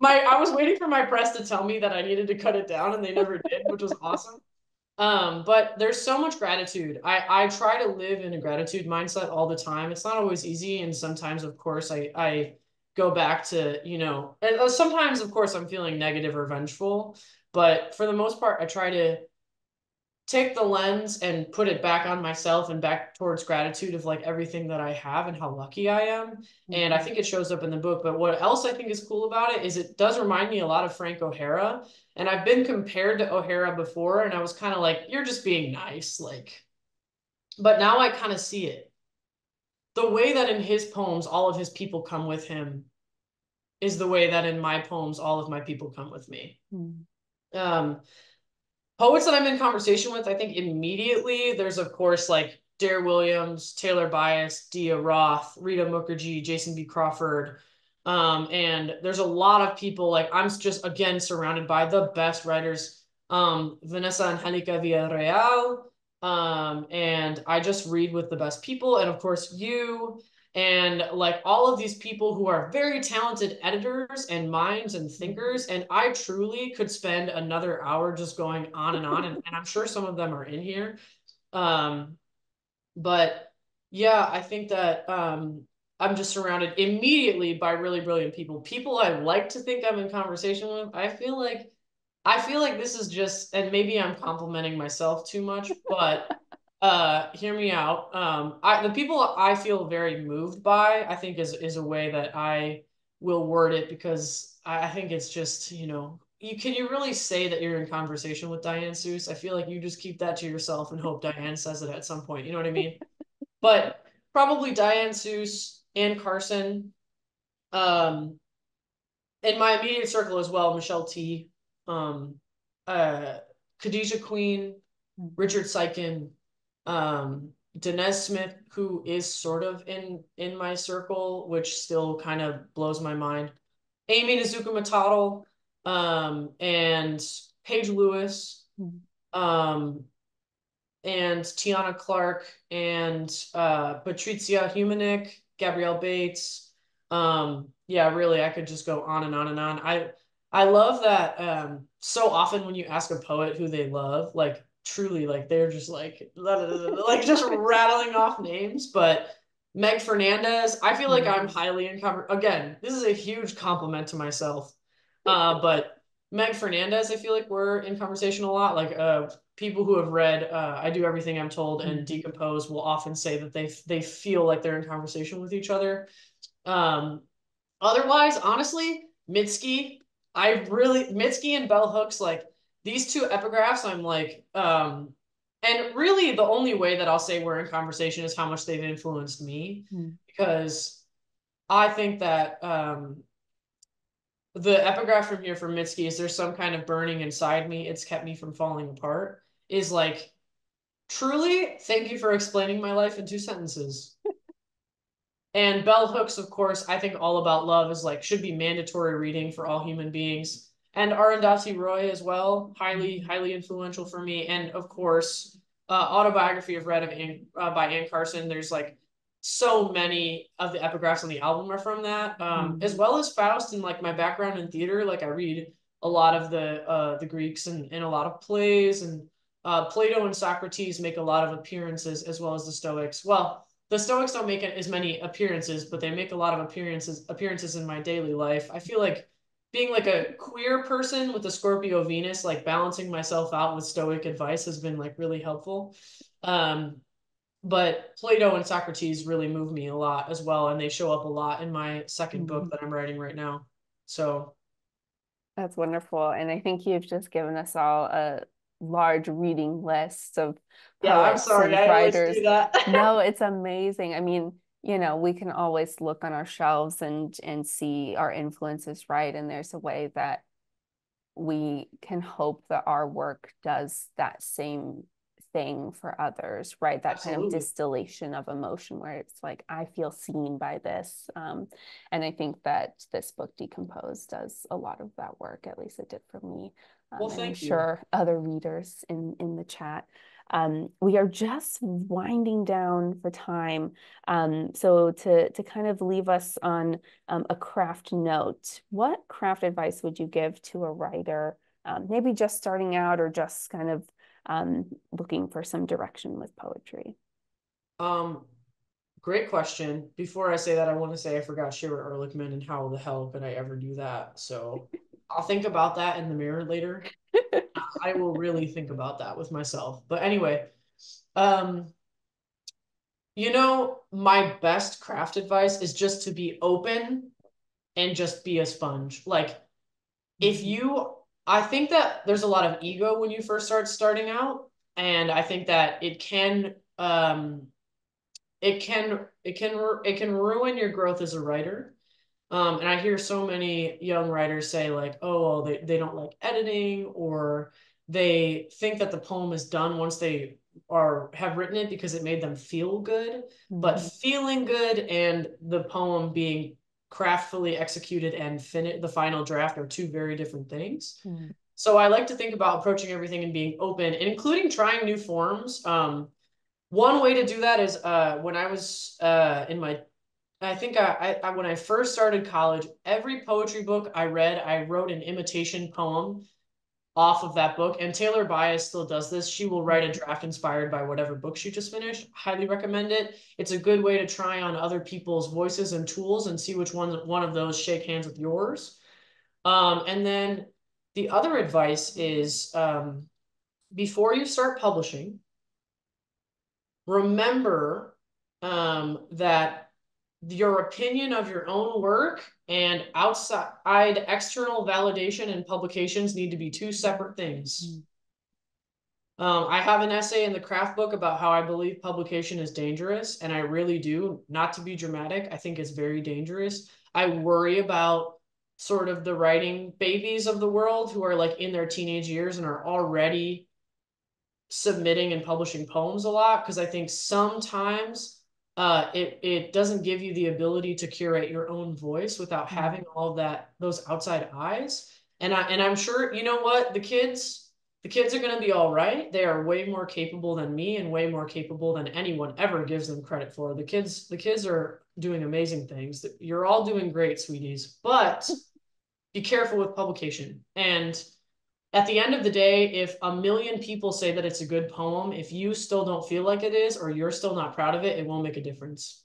I was waiting for my press to tell me that I needed to cut it down, and they never did, which was awesome. But there's so much gratitude. I try to live in a gratitude mindset all the time. It's not always easy, and sometimes, of course, I go back to, and sometimes, of course, I'm feeling negative or vengeful, but for the most part, I try to take the lens and put it back on myself and back towards gratitude of like everything that I have and how lucky I am. And I Mhm. think it shows up in the book. But what else I think is cool about it is it does remind me a lot of Frank O'Hara. And I've been compared to O'Hara before, and I was kind of like, you're just being nice. Like, but now I kind of see it. The way that in his poems, all of his people come with him is the way that in my poems, all of my people come with me. Mm. Um, Poets that I'm in conversation with, I think immediately there's of course like Dare Williams, Taylor Bias, Dia Roth, Rita Mukherjee, Jason B. Crawford. And there's a lot of people like I'm just again surrounded by the best writers. Vanessa Angelica Villarreal. And I just read with the best people, and of course you and like all of these people who are very talented editors and minds and Mhm. thinkers. And I truly could spend another hour just going on and on. And I'm sure some of them are in here. Um, but yeah, I think that I'm just surrounded immediately by really brilliant people. People I like to think I'm in conversation with. I feel like this is just, and maybe I'm complimenting myself too much, but hear me out. The people I feel very moved by, I think is a way that I will word it because I think it's just, you really say that you're in conversation with Diane Seuss? I feel like you just keep that to yourself and hope Diane says it at some point. You know what I mean? But probably Diane Seuss, Ann Carson, um, in my immediate circle as well, Michelle T, um, uh, Khadijah Queen, Richard Seiken, Danez Smith, who is sort of in my circle, which still kind of blows my mind. Amy Nizuka Matado, and Paige Lewis, um, and Tiana Clark, and Patrizia Humanik, Gabrielle Bates. Yeah, really, I could just go on and on and on. I love that so often when you ask a poet who they love, like truly, like they're just like just rattling off names. But Meg Fernandez, I feel like I'm highly uncovered. Again, this is a huge compliment to myself. But Meg Fernandez, I feel like we're in conversation a lot. Like people who have read I Do Everything I'm Told and Decompose will often say that they feel like they're in conversation with each other. Um, Otherwise, honestly, Mitski and Bell Hooks, like these two epigraphs, I'm like, and really the only way that I'll say we're in conversation is how much they've influenced me, because I think that the epigraph from here from Mitski is there's some kind of burning inside me. It's kept me from falling apart. Is like, truly, thank you for explaining my life in 2 sentences. And Bell Hooks, of course, I think All About Love is like should be mandatory reading for all human beings. And Arundhati Roy as well, highly influential for me. And of course, Autobiography of Red by Ann Carson. There's like so many of the epigraphs on the album are from that, as well as Faust. And like my background in theater, like I read a lot of the Greeks and a lot of plays, and Plato and Socrates make a lot of appearances, as well as the Stoics. Well, the Stoics don't make as many appearances, but they make a lot of appearances in my daily life. I feel like being like a queer person with a Scorpio Venus, like balancing myself out with Stoic advice has been like really helpful. Um, but Plato and Socrates really move me a lot as well, and they show up a lot in my second book that I'm writing right now. So That's wonderful. And I think you've just given us all a large reading list of yeah, I'm poets sorry, and I always writers. do that. No, it's amazing. I mean, we can always look on our shelves and see our influences, right? And there's a way that we can hope that our work does that same thing for others, right? That kind of Absolutely. distillation of emotion where it's like, I feel seen by this. And I think that this book, Decompose, does a lot of that work. At least it did for me. Well, And I'm thank you. sure other readers in the chat. We are just winding down for time. So to kind of leave us on a craft note, what craft advice would you give to a writer, maybe just starting out or just kind of looking for some direction with poetry? Um, Great question. Before I say that, I want to say I forgot Shira Ehrlichman, and how the hell could I ever do that? So I'll think about that in the mirror later. I will really think about that with myself. But anyway, um, my best craft advice is just to be open and just be a sponge. Like if you, I think that there's a lot of ego when you first starting out, and I think that it can ruin your growth as a writer. And I hear so many young writers say like, oh, well, they don't like editing, or they think that the poem is done once they have written it because it made them feel good. But feeling good and the poem being craftfully executed and the final draft are two very different things. So I like to think about approaching everything and being open, including trying new forms. One way to do that is when I was in my I think when I first started college, every poetry book I read, I wrote an imitation poem off of that book. And Taylor Bias still does this. She will write a draft inspired by whatever book she just finished. Highly recommend it. It's a good way to try on other people's voices and tools and see which one of those shake hands with yours. And then the other advice is before you start publishing, remember that your opinion of your own work and outside external validation and publications need to be two separate things. I have an essay in the craft book about how I believe publication is dangerous, and I really do. Not to be dramatic, I think it's very dangerous. I worry about sort of the writing babies of the world who are like in their teenage years and are already submitting and publishing poems a lot, because I think sometimes it doesn't give you the ability to curate your own voice without having all of that those outside eyes. And I'm sure, you know what, the kids are going to be all right. They are way more capable than me and way more capable than anyone ever gives them credit for. The kids are doing amazing things. You're all doing great, sweeties, but be careful with publication. And at the end of the day, if a million people say that it's a good poem, if you still don't feel like it is, or you're still not proud of it, it won't make a difference.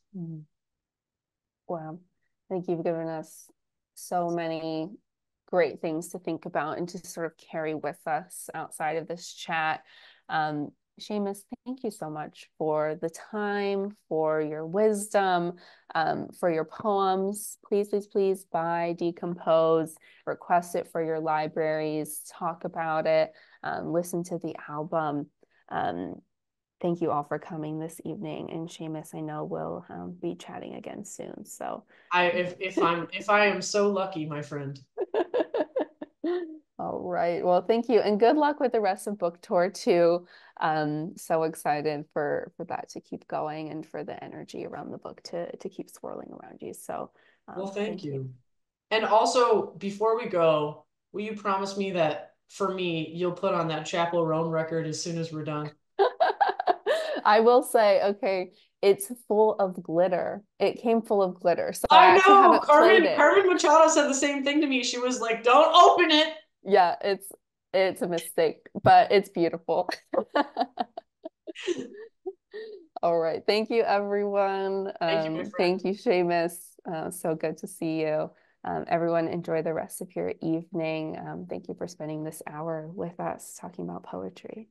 Wow. I think you've given us so many great things to think about and to sort of carry with us outside of this chat. Seamus, thank you so much for the time, for your wisdom, for your poems. Please, please, please buy Decompose, request it for your libraries, talk about it, listen to the album. Thank you all for coming this evening. And Seamus, I know we'll be chatting again soon. So If I am so lucky, my friend. all right. Well, thank you. And good luck with the rest of book tour too. So excited for that to keep going and for the energy around the book to keep swirling around you. So Well, thank thank you. you. And also, before we go, will you promise me that for me, you'll put on that Chapel Roan record as soon as we're done? I will say, okay, it's full of glitter. It came full of glitter. So I I actually know. haven't played Carmen it. Carmen Machado said the same thing to me. She was like, "Don't open it." Yeah, it's a mistake, but it's beautiful. All right. Thank you, everyone. Thank you, my friend. Thank you, Seamus. So good to see you. Everyone, enjoy the rest of your evening. Thank you for spending this hour with us talking about poetry.